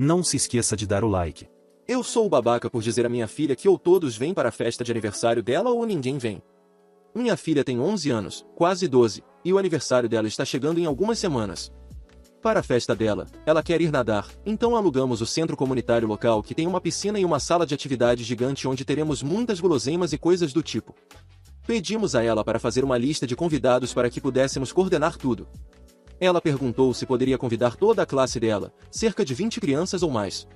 Não se esqueça de dar o like. Eu sou o babaca por dizer à minha filha que ou todos vêm para a festa de aniversário dela ou ninguém vem. Minha filha tem 11 anos, quase 12, e o aniversário dela está chegando em algumas semanas. Para a festa dela, ela quer ir nadar, então alugamos o centro comunitário local que tem uma piscina e uma sala de atividades gigante onde teremos muitas guloseimas e coisas do tipo. Pedimos a ela para fazer uma lista de convidados para que pudéssemos coordenar tudo. Ela perguntou se poderia convidar toda a classe dela, cerca de 20 crianças ou mais.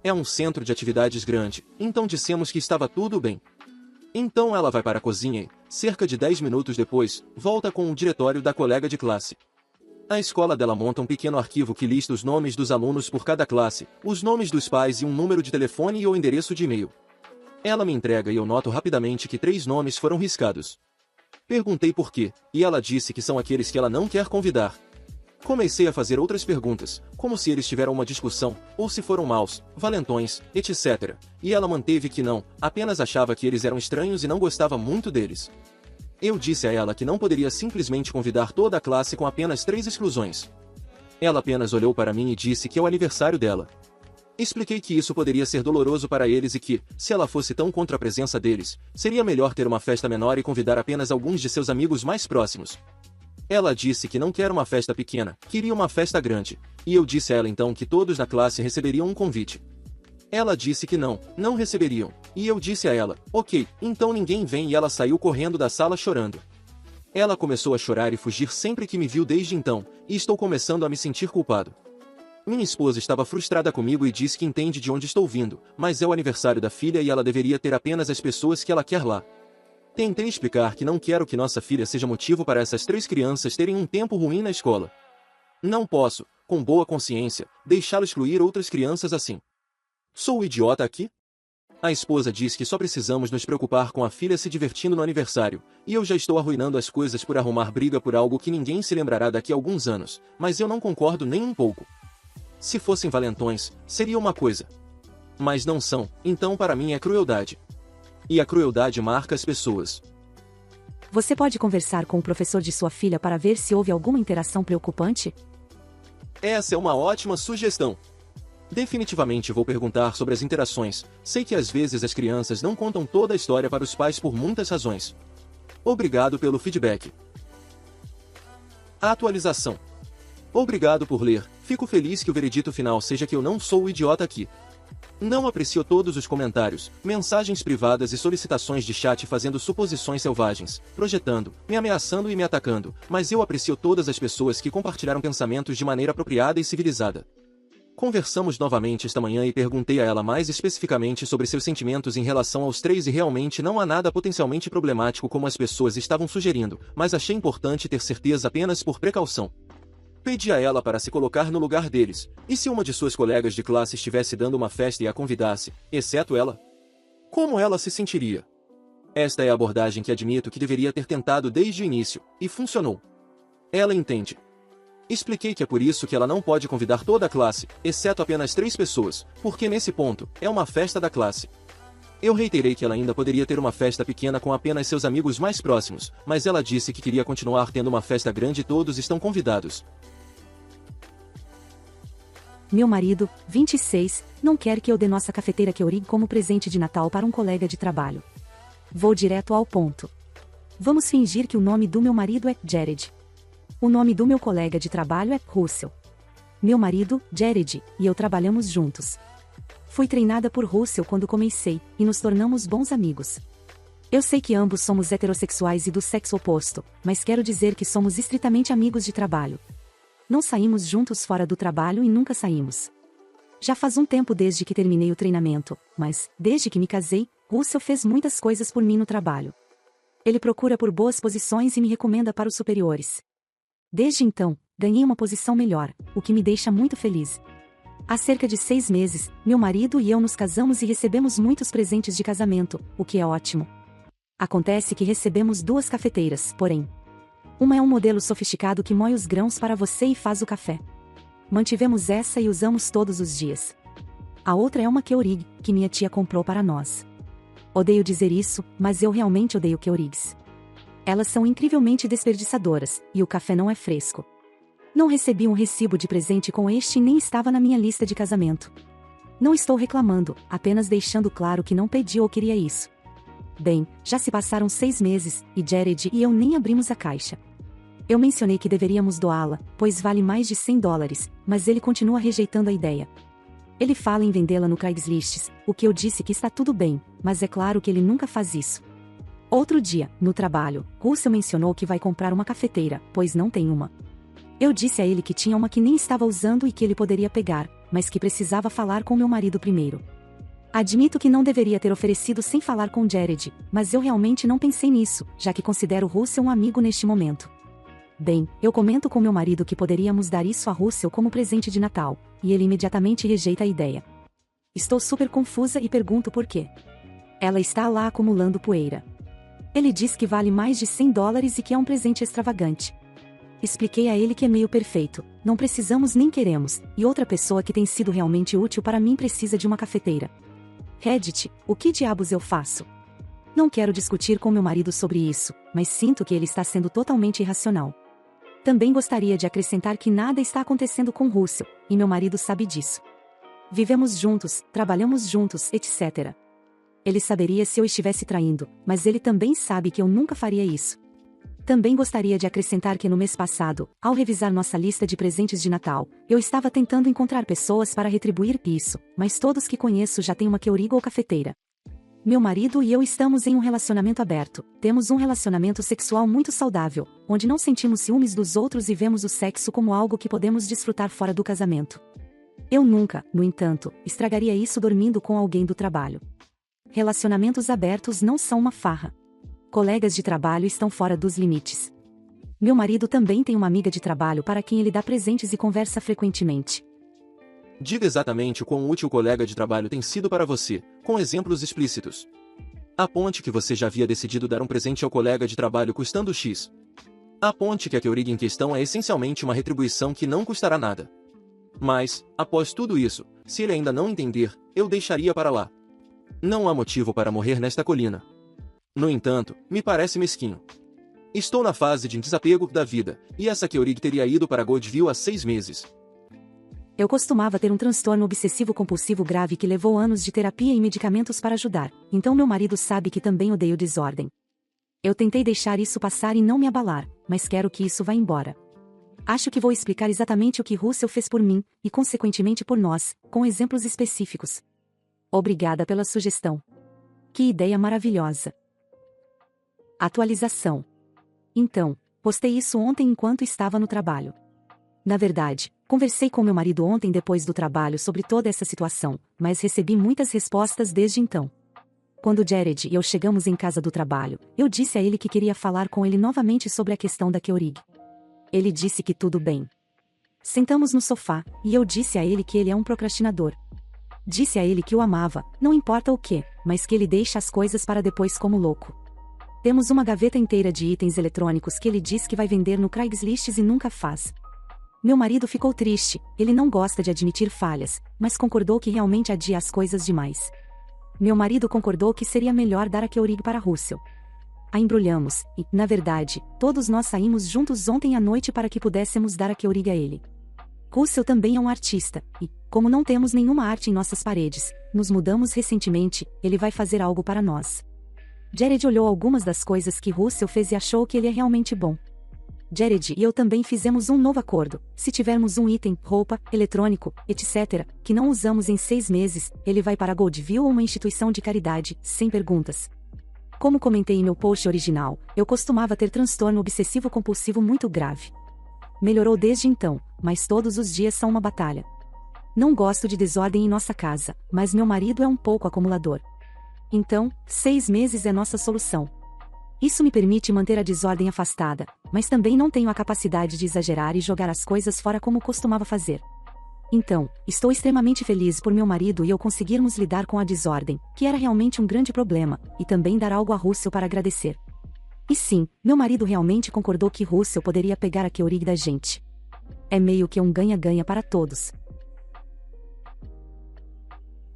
É um centro de atividades grande, então dissemos que estava tudo bem. Então ela vai para a cozinha e, cerca de 10 minutos depois, volta com o diretório da colega de classe. A escola dela monta um pequeno arquivo que lista os nomes dos alunos por cada classe, os nomes dos pais e um número de telefone ou endereço de e-mail. Ela me entrega e eu noto rapidamente que 3 nomes foram riscados. Perguntei por quê, e ela disse que são aqueles que ela não quer convidar. Comecei a fazer outras perguntas, como se eles tiveram uma discussão, ou se foram maus, valentões, etc. E ela manteve que não, apenas achava que eles eram estranhos e não gostava muito deles. Eu disse a ela que não poderia simplesmente convidar toda a classe com apenas 3 exclusões. Ela apenas olhou para mim e disse que é o aniversário dela. Expliquei que isso poderia ser doloroso para eles e que, se ela fosse tão contra a presença deles, seria melhor ter uma festa menor e convidar apenas alguns de seus amigos mais próximos. Ela disse que não quer uma festa pequena, queria uma festa grande, e eu disse a ela então que todos na classe receberiam um convite. Ela disse que não receberiam, e eu disse a ela, ok, então ninguém vem e ela saiu correndo da sala chorando. Ela começou a chorar e fugir sempre que me viu desde então, e estou começando a me sentir culpado. Minha esposa estava frustrada comigo e disse que entende de onde estou vindo, mas é o aniversário da filha e ela deveria ter apenas as pessoas que ela quer lá. Tentei explicar que não quero que nossa filha seja motivo para essas 3 crianças terem um tempo ruim na escola. Não posso, com boa consciência, deixá-la excluir outras crianças assim. Sou o idiota aqui? A esposa diz que só precisamos nos preocupar com a filha se divertindo no aniversário, e eu já estou arruinando as coisas por arrumar briga por algo que ninguém se lembrará daqui a alguns anos, mas eu não concordo nem um pouco. Se fossem valentões, seria uma coisa. Mas não são, então para mim é crueldade. E a crueldade marca as pessoas. Você pode conversar com o professor de sua filha para ver se houve alguma interação preocupante? Essa é uma ótima sugestão. Definitivamente vou perguntar sobre as interações. Sei que às vezes as crianças não contam toda a história para os pais por muitas razões. Obrigado pelo feedback. Atualização. Obrigado por ler. Fico feliz que o veredito final seja que eu não sou o idiota aqui. Não aprecio todos os comentários, mensagens privadas e solicitações de chat fazendo suposições selvagens, projetando, me ameaçando e me atacando, mas eu aprecio todas as pessoas que compartilharam pensamentos de maneira apropriada e civilizada. Conversamos novamente esta manhã e perguntei a ela mais especificamente sobre seus sentimentos em relação aos 3 e realmente não há nada potencialmente problemático como as pessoas estavam sugerindo, mas achei importante ter certeza apenas por precaução. Pedi a ela para se colocar no lugar deles, e se uma de suas colegas de classe estivesse dando uma festa e a convidasse, exceto ela? Como ela se sentiria? Esta é a abordagem que admito que deveria ter tentado desde o início, e funcionou. Ela entende. Expliquei que é por isso que ela não pode convidar toda a classe, exceto apenas 3 pessoas, porque nesse ponto, é uma festa da classe. Eu reiterei que ela ainda poderia ter uma festa pequena com apenas seus amigos mais próximos, mas ela disse que queria continuar tendo uma festa grande e todos estão convidados. Meu marido, 26, não quer que eu dê nossa cafeteira Keurig como presente de Natal para um colega de trabalho. Vou direto ao ponto. Vamos fingir que o nome do meu marido é Jared. O nome do meu colega de trabalho é Russell. Meu marido, Jared, e eu trabalhamos juntos. Fui treinada por Russell quando comecei, e nos tornamos bons amigos. Eu sei que ambos somos heterossexuais e do sexo oposto, mas quero dizer que somos estritamente amigos de trabalho. Não saímos juntos fora do trabalho e nunca saímos. Já faz um tempo desde que terminei o treinamento, mas, desde que me casei, Russell fez muitas coisas por mim no trabalho. Ele procura por boas posições e me recomenda para os superiores. Desde então, ganhei uma posição melhor, o que me deixa muito feliz. Há cerca de 6 meses, meu marido e eu nos casamos e recebemos muitos presentes de casamento, o que é ótimo. Acontece que recebemos 2 cafeteiras, porém. Uma é um modelo sofisticado que moe os grãos para você e faz o café. Mantivemos essa e usamos todos os dias. A outra é uma Keurig, que minha tia comprou para nós. Odeio dizer isso, mas eu realmente odeio Keurigs. Elas são incrivelmente desperdiçadoras, e o café não é fresco. Não recebi um recibo de presente com este e nem estava na minha lista de casamento. Não estou reclamando, apenas deixando claro que não pedi ou queria isso. Bem, já se passaram 6 meses, e Jared e eu nem abrimos a caixa. Eu mencionei que deveríamos doá-la, pois vale mais de $100, mas ele continua rejeitando a ideia. Ele fala em vendê-la no Craigslist, o que eu disse que está tudo bem, mas é claro que ele nunca faz isso. Outro dia, no trabalho, Russell mencionou que vai comprar uma cafeteira, pois não tem uma. Eu disse a ele que tinha uma que nem estava usando e que ele poderia pegar, mas que precisava falar com meu marido primeiro. Admito que não deveria ter oferecido sem falar com Jared, mas eu realmente não pensei nisso, já que considero Russell um amigo neste momento. Bem, eu comento com meu marido que poderíamos dar isso a Russell como presente de Natal, e ele imediatamente rejeita a ideia. Estou super confusa e pergunto por quê. Ela está lá acumulando poeira. Ele diz que vale mais de $100 e que é um presente extravagante. Expliquei a ele que é meio perfeito, não precisamos nem queremos, e outra pessoa que tem sido realmente útil para mim precisa de uma cafeteira. Reddit, o que diabos eu faço? Não quero discutir com meu marido sobre isso, mas sinto que ele está sendo totalmente irracional. Também gostaria de acrescentar que nada está acontecendo com Russell, e meu marido sabe disso. Vivemos juntos, trabalhamos juntos, etc. Ele saberia se eu estivesse traindo, mas ele também sabe que eu nunca faria isso. Também gostaria de acrescentar que no mês passado, ao revisar nossa lista de presentes de Natal, eu estava tentando encontrar pessoas para retribuir isso, mas todos que conheço já têm uma Keurig ou cafeteira. Meu marido e eu estamos em um relacionamento aberto, temos um relacionamento sexual muito saudável, onde não sentimos ciúmes dos outros e vemos o sexo como algo que podemos desfrutar fora do casamento. Eu nunca, no entanto, estragaria isso dormindo com alguém do trabalho. Relacionamentos abertos não são uma farra. Colegas de trabalho estão fora dos limites. Meu marido também tem uma amiga de trabalho para quem ele dá presentes e conversa frequentemente. Diga exatamente o quão útil o colega de trabalho tem sido para você, com exemplos explícitos. Aponte que você já havia decidido dar um presente ao colega de trabalho custando X. Aponte que a Keurig em questão é essencialmente uma retribuição que não custará nada. Mas, após tudo isso, se ele ainda não entender, eu deixaria para lá. Não há motivo para morrer nesta colina. No entanto, me parece mesquinho. Estou na fase de desapego da vida, e essa Keurig teria ido para Goldville há 6 meses. Eu costumava ter um transtorno obsessivo-compulsivo grave que levou anos de terapia e medicamentos para ajudar, então meu marido sabe que também odeio desordem. Eu tentei deixar isso passar e não me abalar, mas quero que isso vá embora. Acho que vou explicar exatamente o que Russell fez por mim, e consequentemente por nós, com exemplos específicos. Obrigada pela sugestão. Que ideia maravilhosa. Atualização. Então, postei isso ontem enquanto estava no trabalho. Na verdade, conversei com meu marido ontem depois do trabalho sobre toda essa situação, mas recebi muitas respostas desde então. Quando Jared e eu chegamos em casa do trabalho, eu disse a ele que queria falar com ele novamente sobre a questão da Keurig. Ele disse que tudo bem. Sentamos no sofá, e eu disse a ele que ele é um procrastinador. Disse a ele que o amava, não importa o que, mas que ele deixa as coisas para depois como louco. Temos uma gaveta inteira de itens eletrônicos que ele diz que vai vender no Craigslist e nunca faz. Meu marido ficou triste, ele não gosta de admitir falhas, mas concordou que realmente adia as coisas demais. Meu marido concordou que seria melhor dar a Keurig para Russell. A embrulhamos, e, na verdade, todos nós saímos juntos ontem à noite para que pudéssemos dar a Keurig a ele. Russell também é um artista, e, como não temos nenhuma arte em nossas paredes, nos mudamos recentemente, ele vai fazer algo para nós. Jared olhou algumas das coisas que Russell fez e achou que ele é realmente bom. Jared e eu também fizemos um novo acordo: se tivermos um item, roupa, eletrônico, etc., que não usamos em 6 meses, ele vai para Goldville ou uma instituição de caridade, sem perguntas. Como comentei em meu post original, eu costumava ter transtorno obsessivo-compulsivo muito grave. Melhorou desde então, mas todos os dias são uma batalha. Não gosto de desordem em nossa casa, mas meu marido é um pouco acumulador. Então, 6 meses é nossa solução. Isso me permite manter a desordem afastada, mas também não tenho a capacidade de exagerar e jogar as coisas fora como costumava fazer. Então, estou extremamente feliz por meu marido e eu conseguirmos lidar com a desordem, que era realmente um grande problema, e também dar algo a Russell para agradecer. E sim, meu marido realmente concordou que Russell poderia pegar a Keurig da gente. É meio que um ganha-ganha para todos.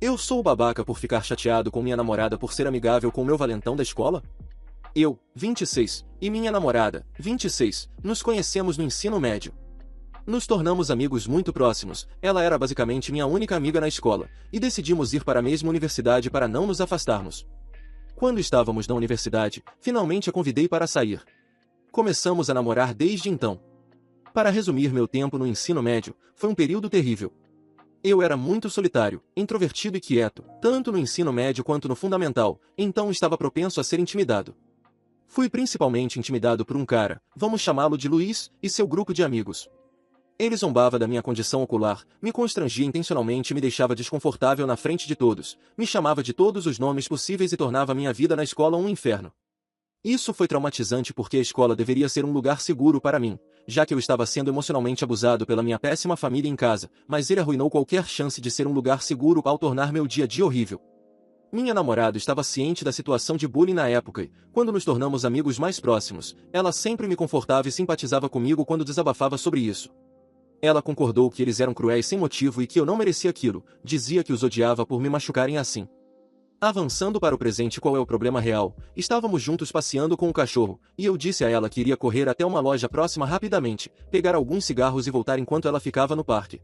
Eu sou o babaca por ficar chateado com minha namorada por ser amigável com meu valentão da escola? Eu, 26, e minha namorada, 26, nos conhecemos no ensino médio. Nos tornamos amigos muito próximos, ela era basicamente minha única amiga na escola, e decidimos ir para a mesma universidade para não nos afastarmos. Quando estávamos na universidade, finalmente a convidei para sair. Começamos a namorar desde então. Para resumir meu tempo no ensino médio, foi um período terrível. Eu era muito solitário, introvertido e quieto, tanto no ensino médio quanto no fundamental, então estava propenso a ser intimidado. Fui principalmente intimidado por um cara, vamos chamá-lo de Luiz, e seu grupo de amigos. Ele zombava da minha condição ocular, me constrangia intencionalmente e me deixava desconfortável na frente de todos, me chamava de todos os nomes possíveis e tornava minha vida na escola um inferno. Isso foi traumatizante porque a escola deveria ser um lugar seguro para mim, já que eu estava sendo emocionalmente abusado pela minha péssima família em casa, mas ele arruinou qualquer chance de ser um lugar seguro ao tornar meu dia a dia horrível. Minha namorada estava ciente da situação de bullying na época e, quando nos tornamos amigos mais próximos, ela sempre me confortava e simpatizava comigo quando desabafava sobre isso. Ela concordou que eles eram cruéis sem motivo e que eu não merecia aquilo, dizia que os odiava por me machucarem assim. Avançando para o presente, qual é o problema real? Estávamos juntos passeando com o cachorro, e eu disse a ela que iria correr até uma loja próxima rapidamente, pegar alguns cigarros e voltar enquanto ela ficava no parque.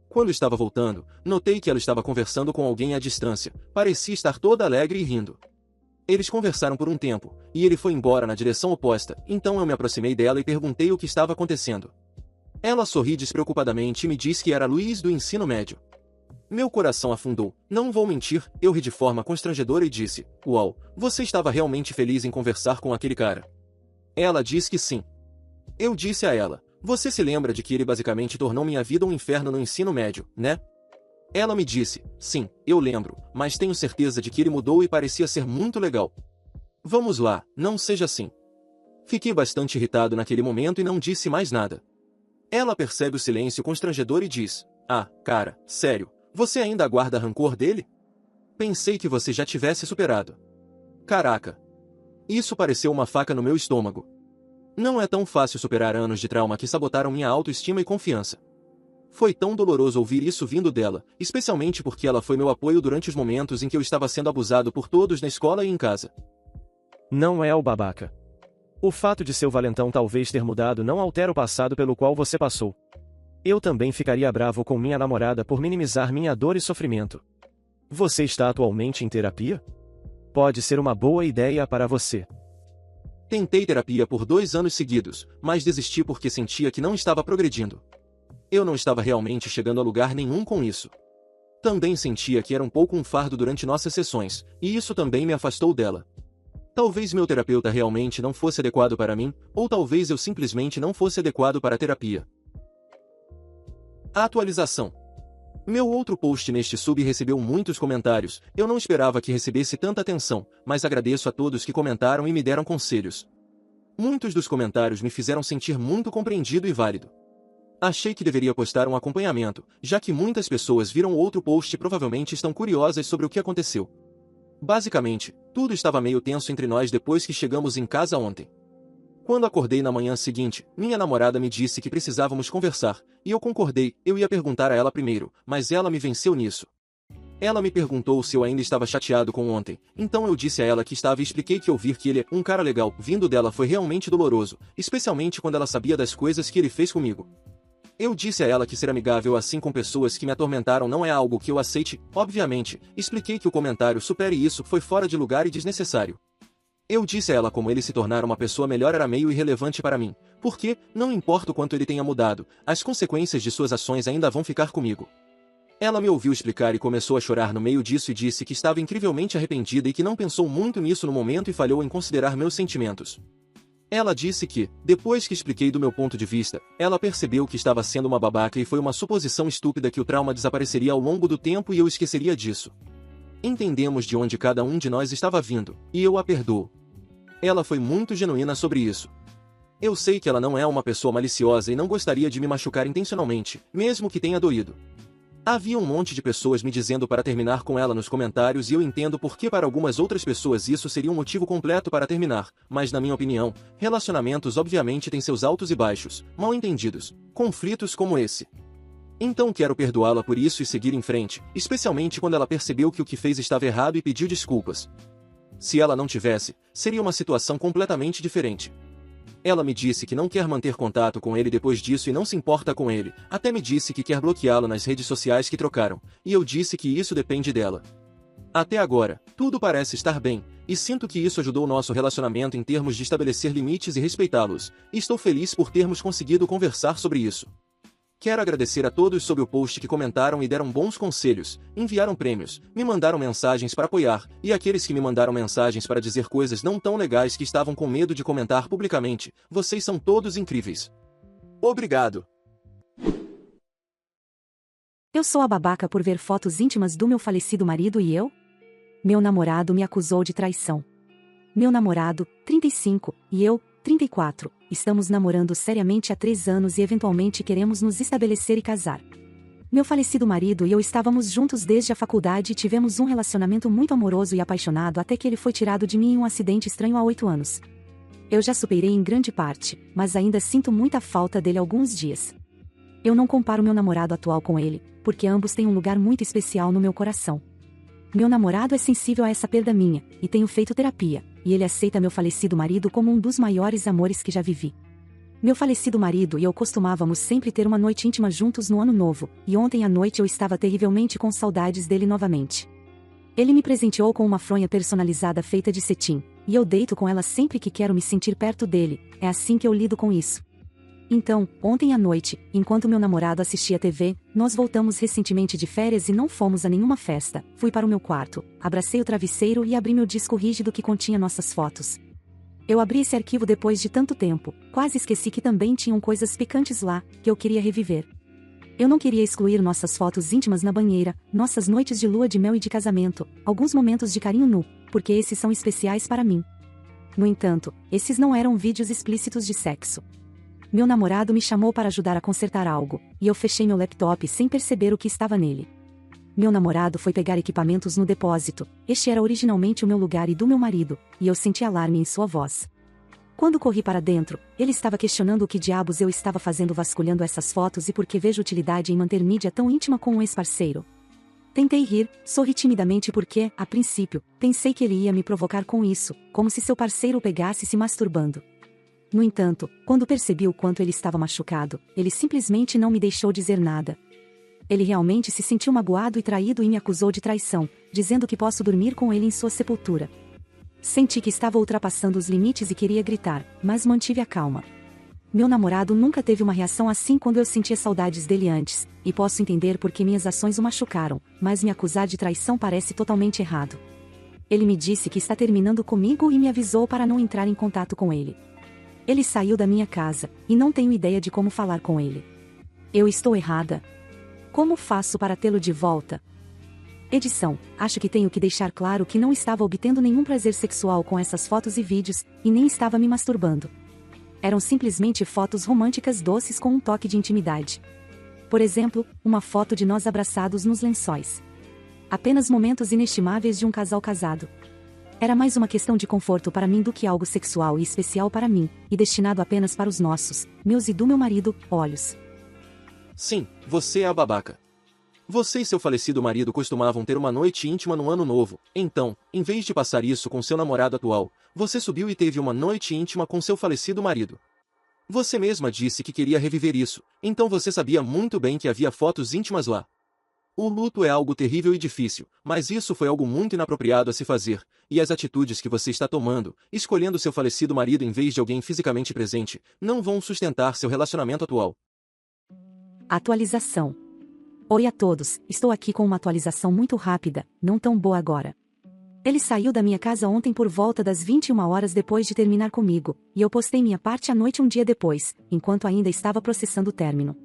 Quando estava voltando, notei que ela estava conversando com alguém à distância, parecia estar toda alegre e rindo. Eles conversaram por um tempo, e ele foi embora na direção oposta, então eu me aproximei dela e perguntei o que estava acontecendo. Ela sorri despreocupadamente e me disse que era Luiz do ensino médio. Meu coração afundou, não vou mentir, eu ri de forma constrangedora e disse, uau, você estava realmente feliz em conversar com aquele cara? Ela disse que sim. Eu disse a ela, você se lembra de que ele basicamente tornou minha vida um inferno no ensino médio, né? Ela me disse, sim, eu lembro, mas tenho certeza de que ele mudou e parecia ser muito legal. Vamos lá, não seja assim. Fiquei bastante irritado naquele momento e não disse mais nada. Ela percebe o silêncio constrangedor e diz, ah, cara, sério, você ainda guarda rancor dele? Pensei que você já tivesse superado. Caraca. Isso pareceu uma faca no meu estômago. Não é tão fácil superar anos de trauma que sabotaram minha autoestima e confiança. Foi tão doloroso ouvir isso vindo dela, especialmente porque ela foi meu apoio durante os momentos em que eu estava sendo abusado por todos na escola e em casa. Não é o babaca. O fato de seu valentão talvez ter mudado não altera o passado pelo qual você passou. Eu também ficaria bravo com minha namorada por minimizar minha dor e sofrimento. Você está atualmente em terapia? Pode ser uma boa ideia para você. Tentei terapia por 2 anos seguidos, mas desisti porque sentia que não estava progredindo. Eu não estava realmente chegando a lugar nenhum com isso. Também sentia que era um pouco um fardo durante nossas sessões, e isso também me afastou dela. Talvez meu terapeuta realmente não fosse adequado para mim, ou talvez eu simplesmente não fosse adequado para a terapia. Atualização. Meu outro post neste sub recebeu muitos comentários, eu não esperava que recebesse tanta atenção, mas agradeço a todos que comentaram e me deram conselhos. Muitos dos comentários me fizeram sentir muito compreendido e válido. Achei que deveria postar um acompanhamento, já que muitas pessoas viram outro post e provavelmente estão curiosas sobre o que aconteceu. Basicamente, tudo estava meio tenso entre nós depois que chegamos em casa ontem. Quando acordei na manhã seguinte, minha namorada me disse que precisávamos conversar, e eu concordei, eu ia perguntar a ela primeiro, mas ela me venceu nisso. Ela me perguntou se eu ainda estava chateado com ontem, então eu disse a ela que estava e expliquei que ouvir que ele é um cara legal vindo dela foi realmente doloroso, especialmente quando ela sabia das coisas que ele fez comigo. Eu disse a ela que ser amigável assim com pessoas que me atormentaram não é algo que eu aceite, obviamente, expliquei que o comentário supere isso foi fora de lugar e desnecessário. Eu disse a ela como ele se tornar uma pessoa melhor era meio irrelevante para mim, porque, não importa o quanto ele tenha mudado, as consequências de suas ações ainda vão ficar comigo. Ela me ouviu explicar e começou a chorar no meio disso e disse que estava incrivelmente arrependida e que não pensou muito nisso no momento e falhou em considerar meus sentimentos. Ela disse que, depois que expliquei do meu ponto de vista, ela percebeu que estava sendo uma babaca e foi uma suposição estúpida que o trauma desapareceria ao longo do tempo e eu esqueceria disso. Entendemos de onde cada um de nós estava vindo, e eu a perdoo. Ela foi muito genuína sobre isso. Eu sei que ela não é uma pessoa maliciosa e não gostaria de me machucar intencionalmente, mesmo que tenha doído. Havia um monte de pessoas me dizendo para terminar com ela nos comentários e eu entendo porque para algumas outras pessoas isso seria um motivo completo para terminar, mas na minha opinião, relacionamentos obviamente têm seus altos e baixos, mal entendidos, conflitos como esse. Então quero perdoá-la por isso e seguir em frente, especialmente quando ela percebeu que o que fez estava errado e pediu desculpas. Se ela não tivesse, seria uma situação completamente diferente. Ela me disse que não quer manter contato com ele depois disso e não se importa com ele, até me disse que quer bloqueá-lo nas redes sociais que trocaram, e eu disse que isso depende dela. Até agora, tudo parece estar bem, e sinto que isso ajudou nosso relacionamento em termos de estabelecer limites e respeitá-los, e estou feliz por termos conseguido conversar sobre isso. Quero agradecer a todos sob o post que comentaram e deram bons conselhos, enviaram prêmios, me mandaram mensagens para apoiar, e aqueles que me mandaram mensagens para dizer coisas não tão legais que estavam com medo de comentar publicamente. Vocês são todos incríveis. Obrigado. Eu sou a babaca por ver fotos íntimas do meu falecido marido e eu? Meu namorado me acusou de traição. Meu namorado, 35, e eu, 34, estamos namorando seriamente há 3 anos e eventualmente queremos nos estabelecer e casar. Meu falecido marido e eu estávamos juntos desde a faculdade e tivemos um relacionamento muito amoroso e apaixonado até que ele foi tirado de mim em um acidente estranho há 8 anos. Eu já superei em grande parte, mas ainda sinto muita falta dele alguns dias. Eu não comparo meu namorado atual com ele, porque ambos têm um lugar muito especial no meu coração. Meu namorado é sensível a essa perda minha, e tenho feito terapia, e ele aceita meu falecido marido como um dos maiores amores que já vivi. Meu falecido marido e eu costumávamos sempre ter uma noite íntima juntos no Ano Novo, e ontem à noite eu estava terrivelmente com saudades dele novamente. Ele me presenteou com uma fronha personalizada feita de cetim, e eu deito com ela sempre que quero me sentir perto dele, é assim que eu lido com isso. Então, ontem à noite, enquanto meu namorado assistia TV, nós voltamos recentemente de férias e não fomos a nenhuma festa. Fui para o meu quarto, abracei o travesseiro e abri meu disco rígido que continha nossas fotos. Eu abri esse arquivo depois de tanto tempo, quase esqueci que também tinham coisas picantes lá, que eu queria reviver. Eu não queria excluir nossas fotos íntimas na banheira, nossas noites de lua de mel e de casamento, alguns momentos de carinho nu, porque esses são especiais para mim. No entanto, esses não eram vídeos explícitos de sexo. Meu namorado me chamou para ajudar a consertar algo, e eu fechei meu laptop sem perceber o que estava nele. Meu namorado foi pegar equipamentos no depósito, este era originalmente o meu lugar e do meu marido, e eu senti alarme em sua voz. Quando corri para dentro, ele estava questionando o que diabos eu estava fazendo vasculhando essas fotos e por que vejo utilidade em manter mídia tão íntima com um ex-parceiro. Tentei rir, sorri timidamente porque, a princípio, pensei que ele ia me provocar com isso, como se seu parceiro o pegasse se masturbando. No entanto, quando percebi o quanto ele estava machucado, ele simplesmente não me deixou dizer nada. Ele realmente se sentiu magoado e traído e me acusou de traição, dizendo que posso dormir com ele em sua sepultura. Senti que estava ultrapassando os limites e queria gritar, mas mantive a calma. Meu namorado nunca teve uma reação assim quando eu sentia saudades dele antes, e posso entender por que minhas ações o machucaram, mas me acusar de traição parece totalmente errado. Ele me disse que está terminando comigo e me avisou para não entrar em contato com ele. Ele saiu da minha casa, e não tenho ideia de como falar com ele. Eu estou errada? Como faço para tê-lo de volta? Edição: acho que tenho que deixar claro que não estava obtendo nenhum prazer sexual com essas fotos e vídeos, e nem estava me masturbando. Eram simplesmente fotos românticas doces com um toque de intimidade. Por exemplo, uma foto de nós abraçados nos lençóis. Apenas momentos inestimáveis de um casal casado. Era mais uma questão de conforto para mim do que algo sexual e especial para mim, e destinado apenas para os nossos, meus e do meu marido, olhos. Sim, você é a babaca. Você e seu falecido marido costumavam ter uma noite íntima no Ano Novo, então, em vez de passar isso com seu namorado atual, você subiu e teve uma noite íntima com seu falecido marido. Você mesma disse que queria reviver isso, então você sabia muito bem que havia fotos íntimas lá. O luto é algo terrível e difícil, mas isso foi algo muito inapropriado a se fazer, e as atitudes que você está tomando, escolhendo seu falecido marido em vez de alguém fisicamente presente, não vão sustentar seu relacionamento atual. Atualização. Oi a todos, estou aqui com uma atualização muito rápida, não tão boa agora. Ele saiu da minha casa ontem por volta das 21 horas depois de terminar comigo, e eu postei minha parte à noite um dia depois, enquanto ainda estava processando o término.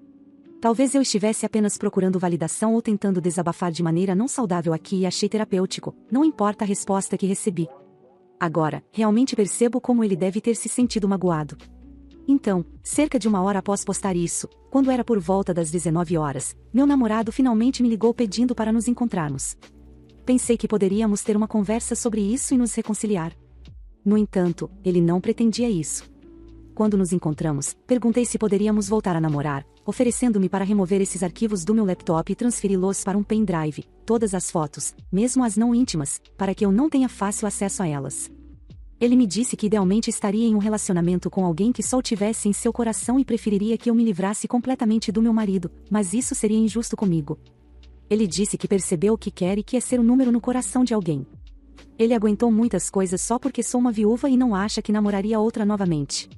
Talvez eu estivesse apenas procurando validação ou tentando desabafar de maneira não saudável aqui e achei terapêutico, não importa a resposta que recebi. Agora, realmente percebo como ele deve ter se sentido magoado. Então, cerca de 1 hora após postar isso, quando era por volta das 19 horas, meu namorado finalmente me ligou pedindo para nos encontrarmos. Pensei que poderíamos ter uma conversa sobre isso e nos reconciliar. No entanto, ele não pretendia isso. Quando nos encontramos, perguntei se poderíamos voltar a namorar, oferecendo-me para remover esses arquivos do meu laptop e transferi-los para um pendrive, todas as fotos, mesmo as não íntimas, para que eu não tenha fácil acesso a elas. Ele me disse que idealmente estaria em um relacionamento com alguém que só o tivesse em seu coração e preferiria que eu me livrasse completamente do meu marido, mas isso seria injusto comigo. Ele disse que percebeu o que quer e que é ser um número no coração de alguém. Ele aguentou muitas coisas só porque sou uma viúva e não acha que namoraria outra novamente.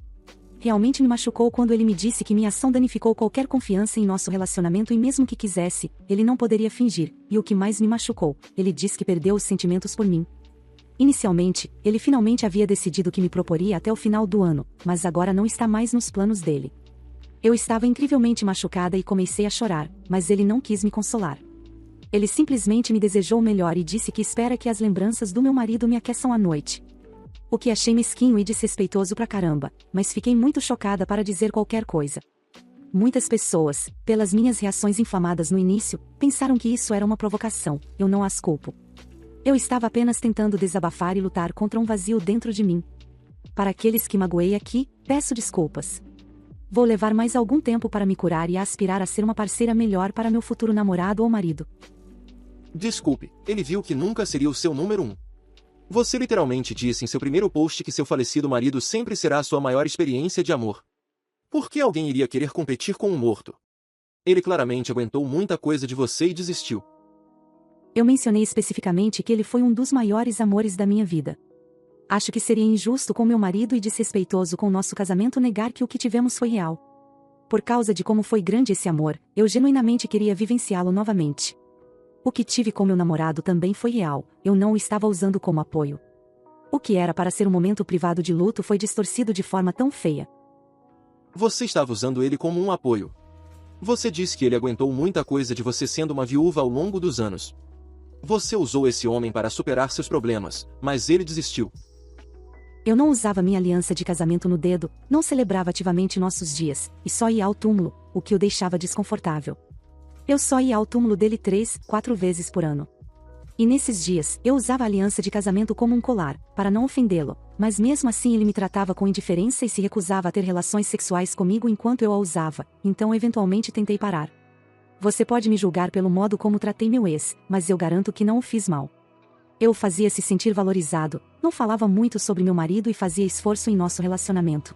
Realmente me machucou quando ele me disse que minha ação danificou qualquer confiança em nosso relacionamento e mesmo que quisesse, ele não poderia fingir, e o que mais me machucou, ele disse que perdeu os sentimentos por mim. Inicialmente, ele finalmente havia decidido que me proporia até o final do ano, mas agora não está mais nos planos dele. Eu estava incrivelmente machucada e comecei a chorar, mas ele não quis me consolar. Ele simplesmente me desejou o melhor e disse que espera que as lembranças do meu marido me aqueçam à noite. O que achei mesquinho e desrespeitoso pra caramba, mas fiquei muito chocada para dizer qualquer coisa. Muitas pessoas, pelas minhas reações inflamadas no início, pensaram que isso era uma provocação, eu não as culpo. Eu estava apenas tentando desabafar e lutar contra um vazio dentro de mim. Para aqueles que magoei aqui, peço desculpas. Vou levar mais algum tempo para me curar e aspirar a ser uma parceira melhor para meu futuro namorado ou marido. Desculpe, ele viu que nunca seria o seu número 1. Você literalmente disse em seu primeiro post que seu falecido marido sempre será a sua maior experiência de amor. Por que alguém iria querer competir com um morto? Ele claramente aguentou muita coisa de você e desistiu. Eu mencionei especificamente que ele foi um dos maiores amores da minha vida. Acho que seria injusto com meu marido e desrespeitoso com nosso casamento negar que o que tivemos foi real. Por causa de como foi grande esse amor, eu genuinamente queria vivenciá-lo novamente. O que tive com meu namorado também foi real, eu não o estava usando como apoio. O que era para ser um momento privado de luto foi distorcido de forma tão feia. Você estava usando ele como um apoio. Você disse que ele aguentou muita coisa de você sendo uma viúva ao longo dos anos. Você usou esse homem para superar seus problemas, mas ele desistiu. Eu não usava minha aliança de casamento no dedo, não celebrava ativamente nossos dias, e só ia ao túmulo, o que o deixava desconfortável. Eu só ia ao túmulo dele 3, 4 vezes por ano. E nesses dias, eu usava a aliança de casamento como um colar, para não ofendê-lo, mas mesmo assim ele me tratava com indiferença e se recusava a ter relações sexuais comigo enquanto eu a usava, então eventualmente tentei parar. Você pode me julgar pelo modo como tratei meu ex, mas eu garanto que não o fiz mal. Eu o fazia se sentir valorizado, não falava muito sobre meu marido e fazia esforço em nosso relacionamento.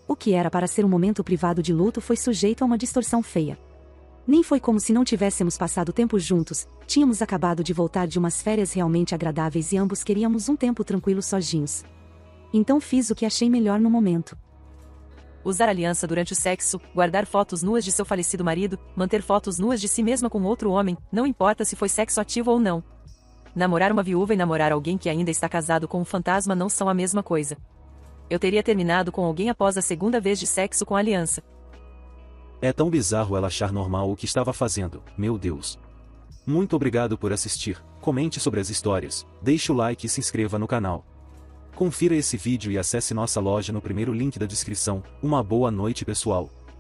O que era para ser um momento privado de luto foi sujeito a uma distorção feia. Nem foi como se não tivéssemos passado tempo juntos, tínhamos acabado de voltar de umas férias realmente agradáveis e ambos queríamos um tempo tranquilo sozinhos. Então fiz o que achei melhor no momento. Usar aliança durante o sexo, guardar fotos nuas de seu falecido marido, manter fotos nuas de si mesma com outro homem, não importa se foi sexo ativo ou não. Namorar uma viúva e namorar alguém que ainda está casado com um fantasma não são a mesma coisa. Eu teria terminado com alguém após a segunda vez de sexo com aliança. É tão bizarro ela achar normal o que estava fazendo, meu Deus. Muito obrigado por assistir, comente sobre as histórias, deixe o like e se inscreva no canal. Confira esse vídeo e acesse nossa loja no primeiro link da descrição. Uma boa noite, pessoal.